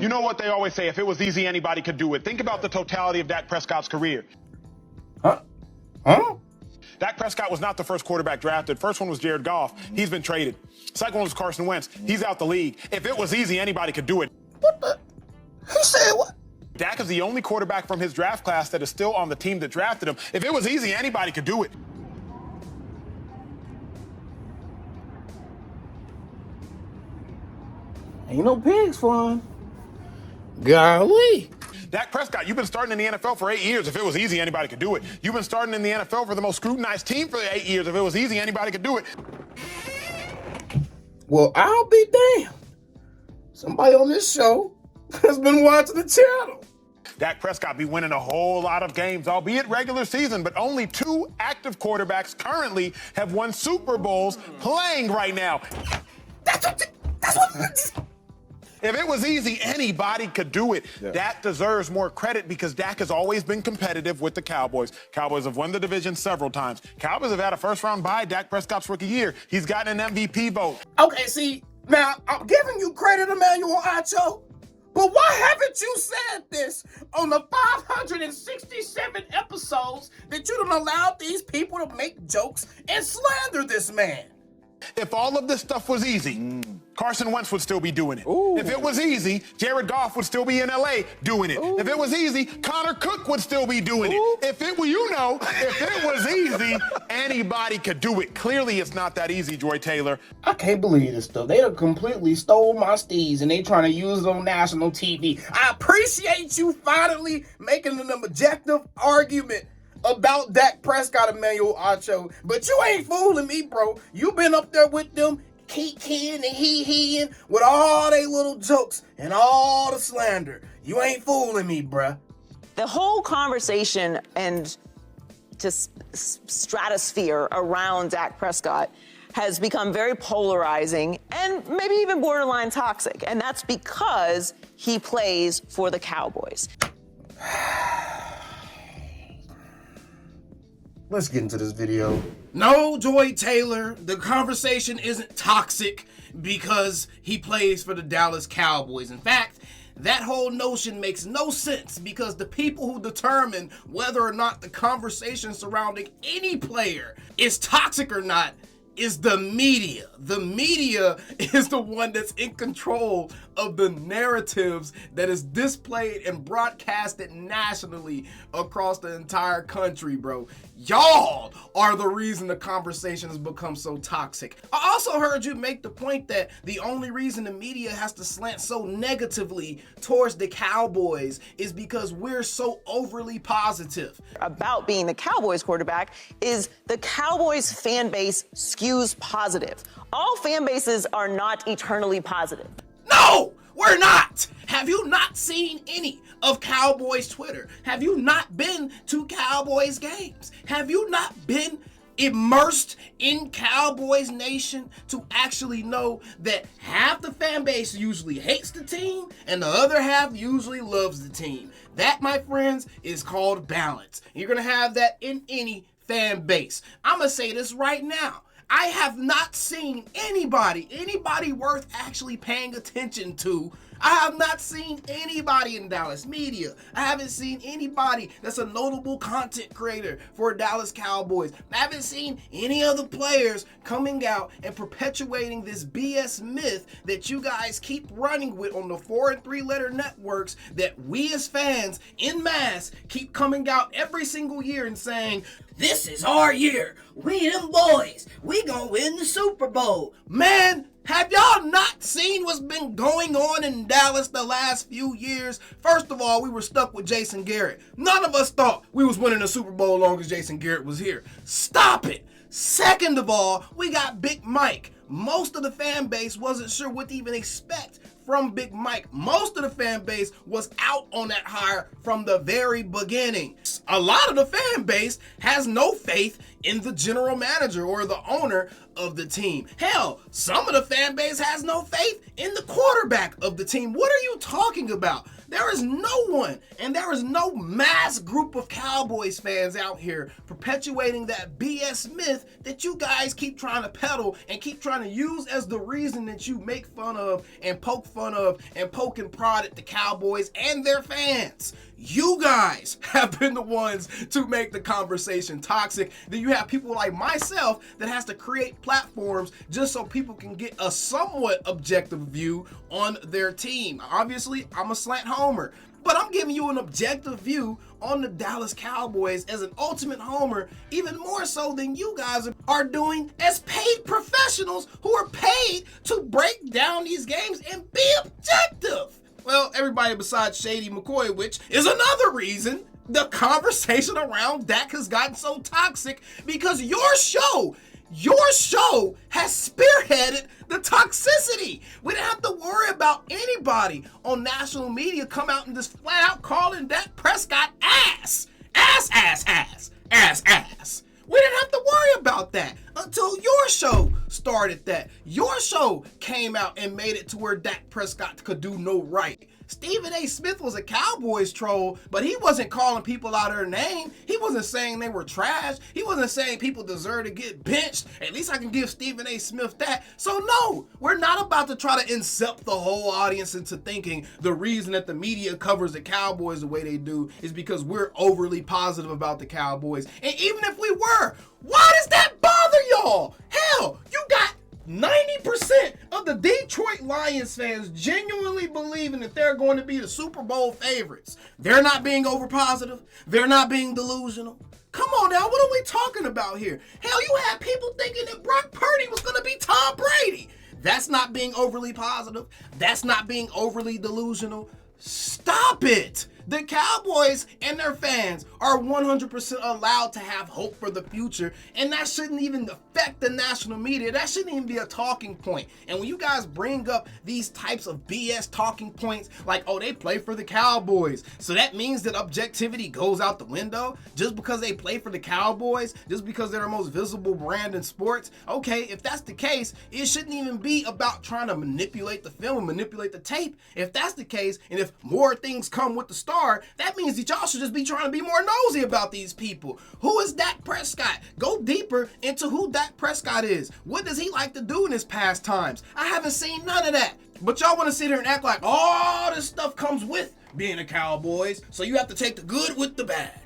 You know what they always say, if it was easy, anybody could do it. Think about the totality of Dak Prescott's career. Huh? Dak Prescott was not the first quarterback drafted. First one was Jared Goff. He's been traded. Second one was Carson Wentz. He's out the league. If it was easy, anybody could do it. What the? He said what? Dak is the only quarterback from his draft class that is still on the team that drafted him. If it was easy, anybody could do it. Ain't no pigs flying. Golly. Dak Prescott, you've been starting in the NFL for 8 years. If it was easy, anybody could do it. You've been starting in the NFL for the most scrutinized team for 8 years. If it was easy, anybody could do it. Well, I'll be damned. Somebody on this show has been watching the channel. Dak Prescott be winning a whole lot of games, albeit regular season, but only 2 active quarterbacks currently have won Super Bowls playing right now. That's what. If it was easy, anybody could do it. Yeah. Dak deserves more credit because Dak has always been competitive with the Cowboys. Cowboys have won the division several times. Cowboys have had a first-round bye Dak Prescott's rookie year. He's gotten an MVP vote. Okay, see, now, I'm giving you credit, Emmanuel Acho, but why haven't you said this on the 567 episodes that you done allowed these people to make jokes and slander this man? If all of this stuff was easy, Carson Wentz would still be doing it. Ooh. If it was easy, Jared Goff would still be in LA doing it. Ooh. If it was easy, Connor Cook would still be doing Ooh. it. If it were, if it was easy, anybody could do it. Clearly, it's not that easy, Joy Taylor. I can't believe this stuff. They done completely stole my steeds and they trying to use it on national TV. I appreciate you finally making an objective argument about Dak Prescott, Emmanuel Acho, but you ain't fooling me, bro. You been up there with them kikiing and hee-heeing with all they little jokes and all the slander. You ain't fooling me, bruh. The whole conversation and just stratosphere around Dak Prescott has become very polarizing and maybe even borderline toxic, and that's because he plays for the Cowboys. Let's get into this video. No, Joy Taylor, the conversation isn't toxic because he plays for the Dallas Cowboys. In fact, that whole notion makes no sense because the people who determine whether or not the conversation surrounding any player is toxic or not is the media. The media is the one that's in control of the narratives that is displayed and broadcasted nationally across the entire country, bro. Y'all are the reason the conversation has become so toxic. I also heard you make the point that the only reason the media has to slant so negatively towards the Cowboys is because we're so overly positive. About being the Cowboys quarterback is the Cowboys fan base skews positive. All fan bases are not eternally positive. No, we're not. Have you not seen any of Cowboys Twitter? Have you not been to Cowboys games? Have you not been immersed in Cowboys Nation to actually know that half the fan base usually hates the team and the other half usually loves the team? That, my friends, is called balance. You're gonna have that in any fan base. I'm gonna say this right now. I have not seen anybody worth actually paying attention to. I have not seen anybody in Dallas media. I haven't seen anybody that's a notable content creator for Dallas Cowboys. I haven't seen any other players coming out and perpetuating this BS myth that you guys keep running with on the 4 and 3 letter networks that we as fans en masse keep coming out every single year and saying, this is our year. We them boys. We gonna win the Super Bowl. Man, have y'all not seen what's been going on in Dallas the last few years? First of all, we were stuck with Jason Garrett. None of us thought we was winning the Super Bowl as long as Jason Garrett was here. Stop it. Second of all, we got Big Mike. Most of the fan base wasn't sure what to even expect from Big Mike. Most of the fan base was out on that hire from the very beginning. A lot of the fan base has no faith in the general manager or the owner of the team. Hell, some of the fan base has no faith in the quarterback of the team. What are you talking about? There is no one, and there is no mass group of Cowboys fans out here perpetuating that BS myth that you guys keep trying to peddle and keep trying to use as the reason that you make fun of and poke and prod at the Cowboys and their fans. You guys have been the ones to make the conversation toxic. Then you have people like myself that has to create platforms just so people can get a somewhat objective view on their team. Obviously, I'm a slant homer, but I'm giving you an objective view on the Dallas Cowboys as an ultimate homer, even more so than you guys are doing as paid professionals who are paid to break down these games and be objective. Well, everybody besides Shady McCoy, which is another reason the conversation around Dak has gotten so toxic, because your show has spearheaded the toxicity. We didn't have to worry about anybody on national media come out and just flat out calling Dak Prescott ass. We didn't have to worry about that until your show started that. Your show came out and made it to where Dak Prescott could do no right. Stephen A. Smith was a Cowboys troll, but he wasn't calling people out their name. He wasn't saying they were trash. He wasn't saying people deserve to get benched. At least I can give Stephen A. Smith that. So no, we're not about to try to incept the whole audience into thinking the reason that the media covers the Cowboys the way they do is because we're overly positive about the Cowboys. And even if we were, why does that bother y'all? Hell, you got 90% of the Detroit Lions fans genuinely believing that they're going to be the Super Bowl favorites. They're not being over positive. They're not being delusional. Come on now, what are we talking about here? Hell, you had people thinking that Brock Purdy was going to be Tom Brady. That's not being overly positive. That's not being overly delusional. Stop it. The Cowboys and their fans are 100% allowed to have hope for the future, and that shouldn't even affect the national media. That shouldn't even be a talking point. And when you guys bring up these types of BS talking points, like, oh, they play for the Cowboys, so that means that objectivity goes out the window just because they play for the Cowboys, just because they're the most visible brand in sports. Okay, if that's the case, it shouldn't even be about trying to manipulate the film and manipulate the tape. If that's the case, and if more things come with the star, that means that y'all should just be trying to be more nosy about these people. Who is Dak Prescott? Go deeper into who Dak Prescott is. What does he like to do in his pastimes? I haven't seen none of that. But y'all want to sit here and act like all this stuff comes with being a Cowboys, so you have to take the good with the bad.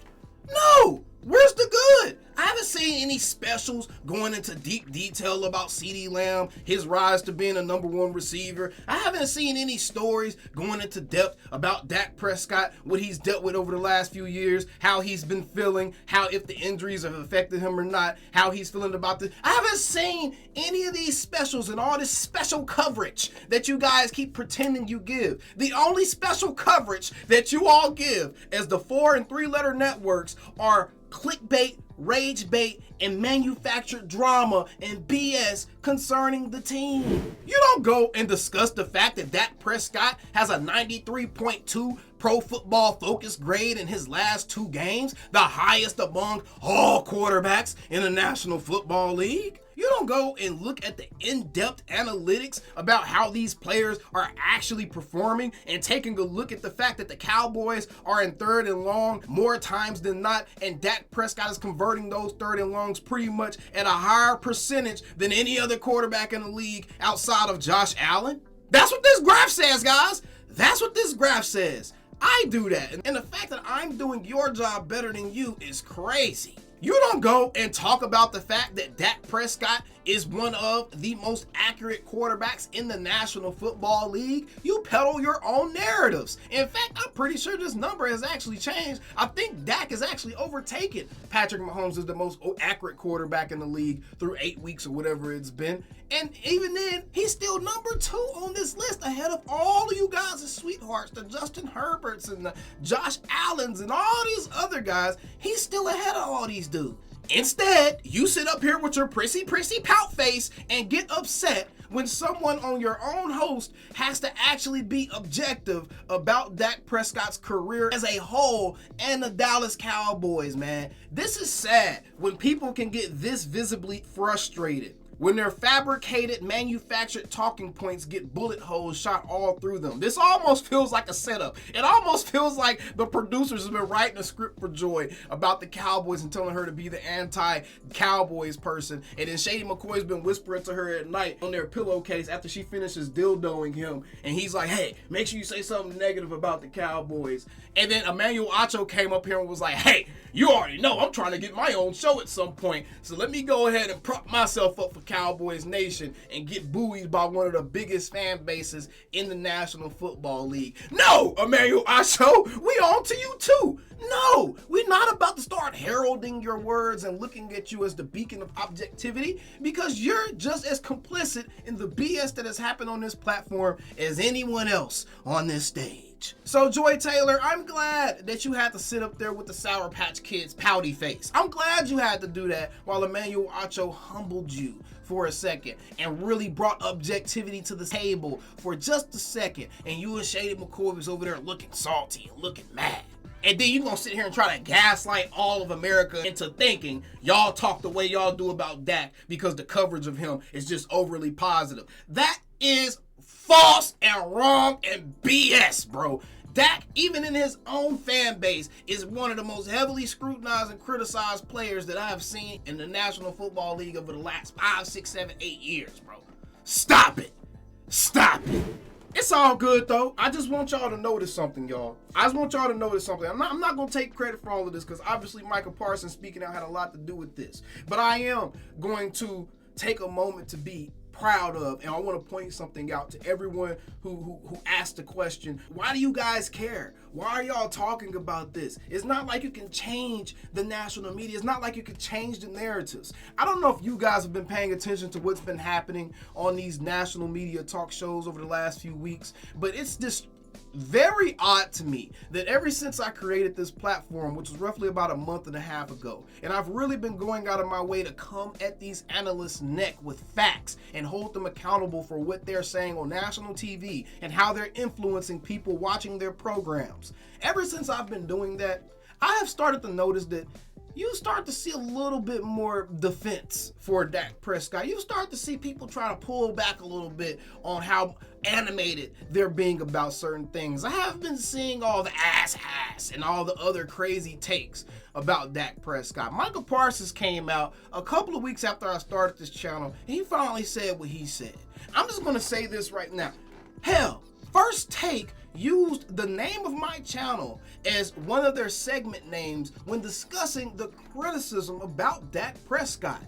No! Where's the good? I haven't seen any specials going into deep detail about CeeDee Lamb, his rise to being a #1 receiver. I haven't seen any stories going into depth about Dak Prescott, what he's dealt with over the last few years, how he's been feeling, how if the injuries have affected him or not, how he's feeling about this. I haven't seen any of these specials and all this special coverage that you guys keep pretending you give. The only special coverage that you all give as the 4 and 3 letter networks are clickbait, rage bait, and manufactured drama and BS concerning the team. You don't go and discuss the fact that Dak Prescott has a 93.2 Pro Football Focus grade in his last 2 games, the highest among all quarterbacks in the National Football League. You don't go and look at the in-depth analytics about how these players are actually performing and taking a look at the fact that the Cowboys are in 3rd and long more times than not, and Dak Prescott is converting those 3rd and longs pretty much at a higher percentage than any other quarterback in the league outside of Josh Allen. That's what this graph says, guys. That's what this graph says. I do that, and the fact that I'm doing your job better than you is crazy. You don't go and talk about the fact that Dak Prescott is one of the most accurate quarterbacks in the National Football League. You peddle your own narratives. In fact, I'm pretty sure this number has actually changed. I think Dak has actually overtaken Patrick Mahomes as the most accurate quarterback in the league through 8 weeks or whatever it's been. And even then, he's still #2 on this list, ahead of all of you guys' sweethearts, the Justin Herberts and the Josh Allens and all these other guys. He's still ahead of all these dudes. Instead, you sit up here with your prissy pout face and get upset when someone on your own host has to actually be objective about Dak Prescott's career as a whole and the Dallas Cowboys, man. This is sad when people can get this visibly frustrated when their fabricated, manufactured talking points get bullet holes shot all through them. This almost feels like a setup. It almost feels like the producers have been writing a script for Joy about the Cowboys and telling her to be the anti-Cowboys person. And then Shady McCoy's been whispering to her at night on their pillowcase after she finishes dildoing him. And he's like, hey, make sure you say something negative about the Cowboys. And then Emmanuel Acho came up here and was like, hey, you already know I'm trying to get my own show at some point. So let me go ahead and prop myself up for Cowboys Nation and get buoyed by one of the biggest fan bases in the National Football League. No, Emmanuel Acho, we on to you too. No, we're not about to start heralding your words and looking at you as the beacon of objectivity, because you're just as complicit in the BS that has happened on this platform as anyone else on this stage. So Joy Taylor, I'm glad that you had to sit up there with the Sour Patch Kids pouty face. I'm glad you had to do that while Emmanuel Acho humbled you for a second and really brought objectivity to the table for just a second. And you and Shady McCoy was over there looking salty and looking mad. And then you're going to sit here and try to gaslight all of America into thinking y'all talk the way y'all do about Dak because the coverage of him is just overly positive. That is false and wrong and BS, bro. Dak, even in his own fan base, is one of the most heavily scrutinized and criticized players that I have seen in the National Football League over the last 5, 6, 7, 8 years, bro. Stop it. Stop it. It's all good, though. I just want y'all to notice something, y'all. I just want y'all to notice something. I'm not going to take credit for all of this because obviously Michael Parsons speaking out had a lot to do with this. But I am going to take a moment to be proud of, and I want to point something out to everyone who asked the question, why do you guys care? Why are y'all talking about this? It's not like you can change the national media. It's not like you can change the narratives. I don't know if you guys have been paying attention to what's been happening on these national media talk shows over the last few weeks, but it's just very odd to me that ever since I created this platform, which was roughly about a month and a half ago, and I've really been going out of my way to come at these analysts' neck with facts and hold them accountable for what they're saying on national TV and how they're influencing people watching their programs. Ever since I've been doing that, I have started to notice that you start to see a little bit more defense for Dak Prescott. You start to see people trying to pull back a little bit on how animated they're being about certain things. I have been seeing all the ass and all the other crazy takes about Dak Prescott. Michael Parsons came out a couple of weeks after I started this channel, and he finally said what he said. I'm just going to say this right now. Hell, First Take used the name of my channel as one of their segment names when discussing the criticism about Dak Prescott.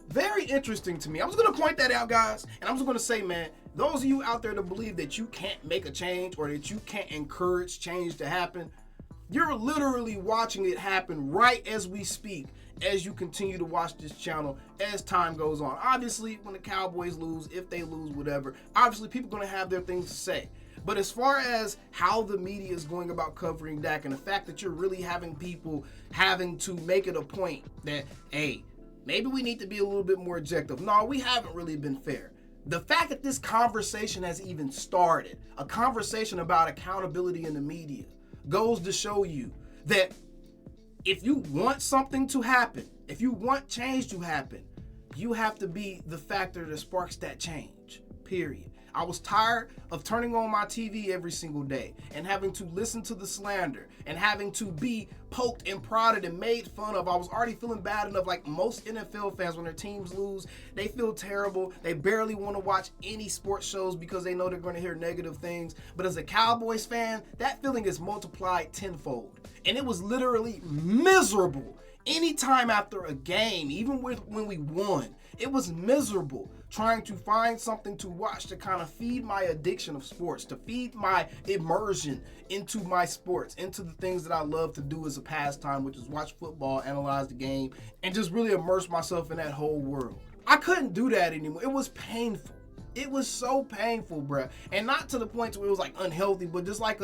Very interesting to me. I'm just going to point that out, guys, and I'm just going to say, man, those of you out there that believe that you can't make a change or that you can't encourage change to happen, you're literally watching it happen right as we speak, as you continue to watch this channel as time goes on. Obviously, when the Cowboys lose, if they lose, whatever, obviously people are going to have their things to say. But as far as how the media is going about covering Dak and the fact that you're really having people having to make it a point that, hey, maybe we need to be a little bit more objective. No, we haven't really been fair. The fact that this conversation has even started, a conversation about accountability in the media, goes to show you that if you want something to happen, if you want change to happen, you have to be the factor that sparks that change, period. I was tired of turning on my TV every single day and having to listen to the slander and having to be poked and prodded and made fun of. I was already feeling bad enough, like most NFL fans, when their teams lose, they feel terrible. They barely want to watch any sports shows because they know they're going to hear negative things. But as a Cowboys fan, that feeling is multiplied tenfold. And it was literally miserable. Anytime after a game, even when we won, it was miserable trying to find something to watch to kind of feed my addiction of sports, to feed my immersion into my sports, into the things that I love to do as a pastime, which is watch football, analyze the game, and just really immerse myself in that whole world. I couldn't do that anymore. It was painful. It was so painful, bruh. And not to the point where it was like unhealthy, but just like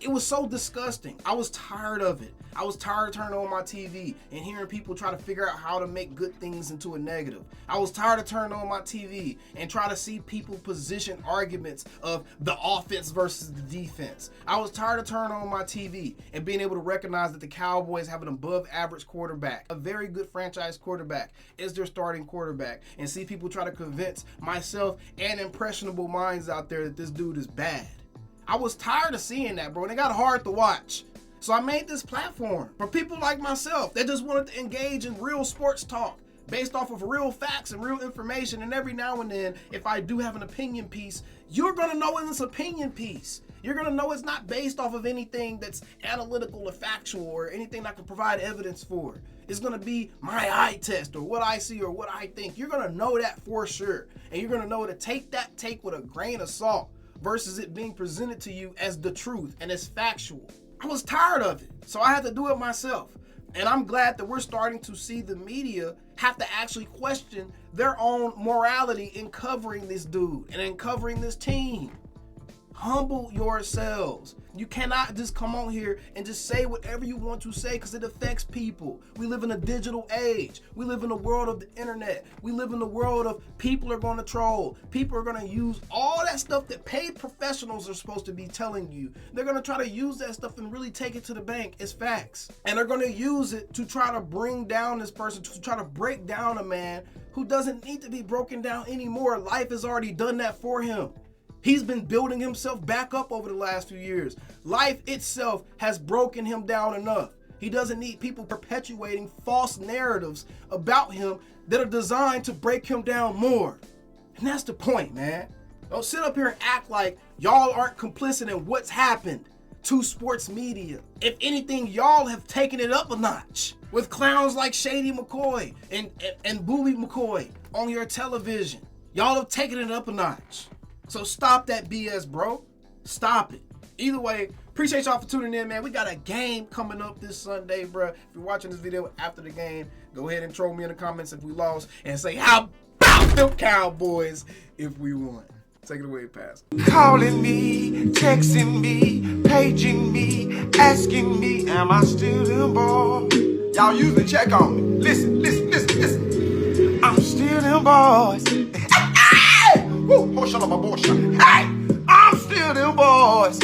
it was so disgusting. I was tired of it. I was tired of turning on my TV and hearing people try to figure out how to make good things into a negative. I was tired of turning on my TV and try to see people position arguments of the offense versus the defense. I was tired of turning on my TV and being able to recognize that the Cowboys have an above average quarterback, a very good franchise quarterback, is their starting quarterback, and see people try to convince myself and impressionable minds out there that this dude is bad. I was tired of seeing that, bro, and it got hard to watch. So I made this platform for people like myself that just wanted to engage in real sports talk based off of real facts and real information. And every now and then, if I do have an opinion piece, you're going to know in this opinion piece. You're going to know it's not based off of anything that's analytical or factual or anything that I can provide evidence for. It's going to be my eye test or what I see or what I think. You're going to know that for sure. And you're going to know to take that take with a grain of salt versus it being presented to you as the truth and as factual. I was tired of it, so I had to do it myself. And I'm glad that we're starting to see the media have to actually question their own morality in covering this dude and in covering this team. Humble yourselves. You cannot just come on here and just say whatever you want to say because it affects people. We live in a digital age. We live in the world of the internet. We live in the world of people are going to troll. People are going to use all that stuff that paid professionals are supposed to be telling you. They're going to try to use that stuff and really take it to the bank as facts. And they're going to use it to try to bring down this person, to try to break down a man who doesn't need to be broken down anymore. Life has already done that for him. He's been building himself back up over the last few years. Life itself has broken him down enough. He doesn't need people perpetuating false narratives about him that are designed to break him down more. And that's the point, man. Don't sit up here and act like y'all aren't complicit in what's happened to sports media. If anything, y'all have taken it up a notch with clowns like Shady McCoy and Booby McCoy on your television. Y'all have taken it up a notch. So stop that BS, bro. Stop it. Either way, appreciate y'all for tuning in, man. We got a game coming up this Sunday, bro. If you're watching this video after the game, go ahead and troll me in the comments if we lost and say, how about them Cowboys if we won? Take it away, Pass. Calling me, texting me, paging me, asking me, am I still the ball? Y'all usually check on me. Listen. I'm still them boys. Woo, oh, shut up, my boy. Hey, I'm still them boys.